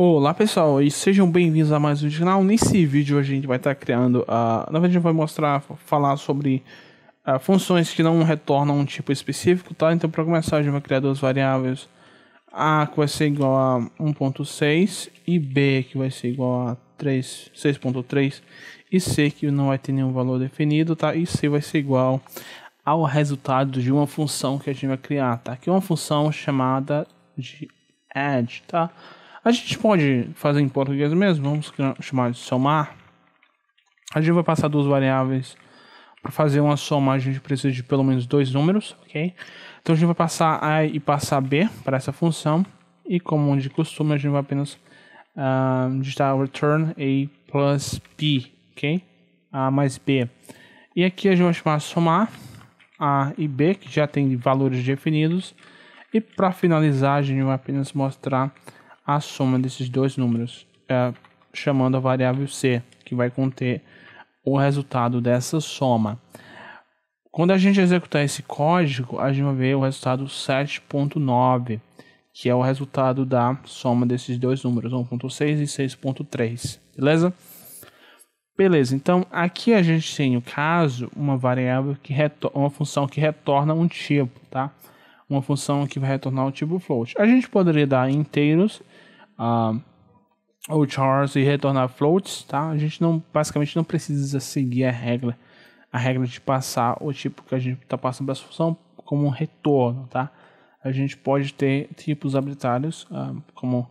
Olá pessoal, e sejam bem-vindos a mais um vídeo do canal. Nesse vídeo a gente vai estar criando, na verdade a gente vai falar sobre funções que não retornam um tipo específico, tá? Então para começar a gente vai criar duas variáveis, A que vai ser igual a 1.6 e B que vai ser igual a 6.3 e C que não vai ter nenhum valor definido, tá? E C vai ser igual ao resultado de uma função que a gente vai criar, tá? Que é uma função chamada de add, tá? A gente pode fazer em português mesmo, vamos chamar de somar. A gente vai passar duas variáveis. Para fazer uma soma a gente precisa de pelo menos dois números, ok? Então a gente vai passar A e passar B para essa função. E como de costume a gente vai apenas digitar return A plus B, ok? A mais B. E aqui a gente vai chamar somar A e B, que já tem valores definidos. E para finalizar a gente vai apenas mostrar a soma desses dois números, chamando a variável C, que vai conter o resultado dessa soma. Quando a gente executar esse código, a gente vai ver o resultado 7.9, que é o resultado da soma desses dois números, 1.6 e 6.3, beleza? Beleza, então aqui a gente tem, no caso, uma variável uma função que retorna um tipo, tá? Uma função que vai retornar o tipo float. A gente poderia dar inteiros ou chars e retornar floats, tá? A gente basicamente não precisa seguir a regra de passar o tipo que a gente está passando para essa função como um retorno, tá? A gente pode ter tipos arbitrários como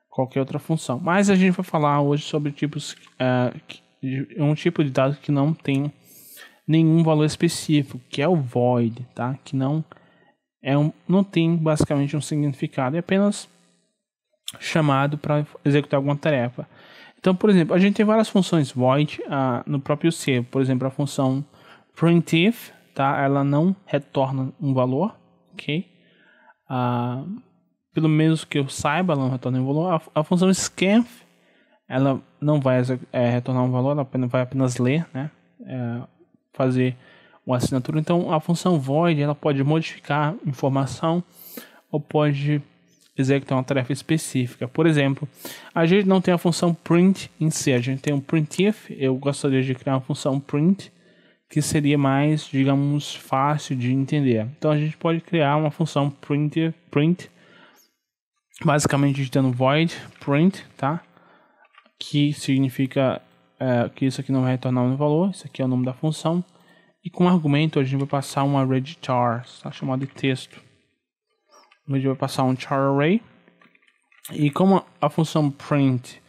qualquer outra função, mas a gente vai falar hoje sobre tipos um tipo de dado que não tem nenhum valor específico, que é o void, tá? Que não tem basicamente um significado, é apenas chamado para executar alguma tarefa. Então, por exemplo, a gente tem várias funções void no próprio C. Por exemplo, a função printf, tá? Ela não retorna um valor, ok? Pelo menos que eu saiba, ela não retorna um valor. A função scanf, ela não vai retornar um valor, ela vai apenas ler, né? Fazer uma assinatura. Então, a função void, ela pode modificar informação ou pode executar uma tarefa específica. Por exemplo, a gente não tem a função print em C, a gente tem um printf. Eu gostaria de criar uma função print que seria mais, digamos, fácil de entender. Então a gente pode criar uma função print basicamente digitando void print, tá? Que significa que isso aqui não vai retornar um valor. Isso aqui é o nome da função. E com argumento a gente vai passar um array de chars, tá? Chamado de texto. A gente vai passar um char array. E como a função print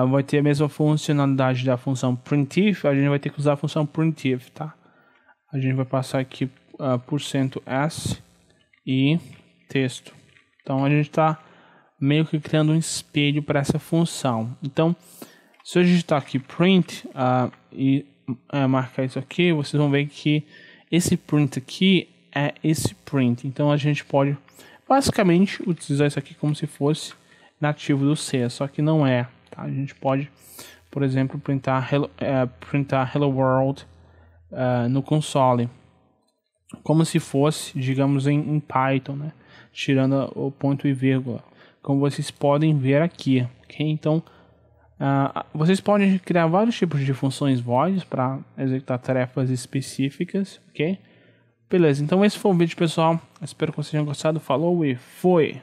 vai ter a mesma funcionalidade da função printf, a gente vai ter que usar a função printf, tá? A gente vai passar aqui %s e texto. Então a gente está meio que criando um espelho para essa função. Então, se eu digitar aqui print e marcar isso aqui, vocês vão ver que esse print aqui é esse print. Então a gente pode basicamente utilizar isso aqui como se fosse nativo do C, só que não é, tá? A gente pode, por exemplo, printar hello world no console, como se fosse, digamos, em Python, né? Tirando o ponto e vírgula, como vocês podem ver aqui, ok? Então, vocês podem criar vários tipos de funções voids para executar tarefas específicas, ok? Beleza, então esse foi o vídeo, pessoal. Espero que vocês tenham gostado. Falou e foi!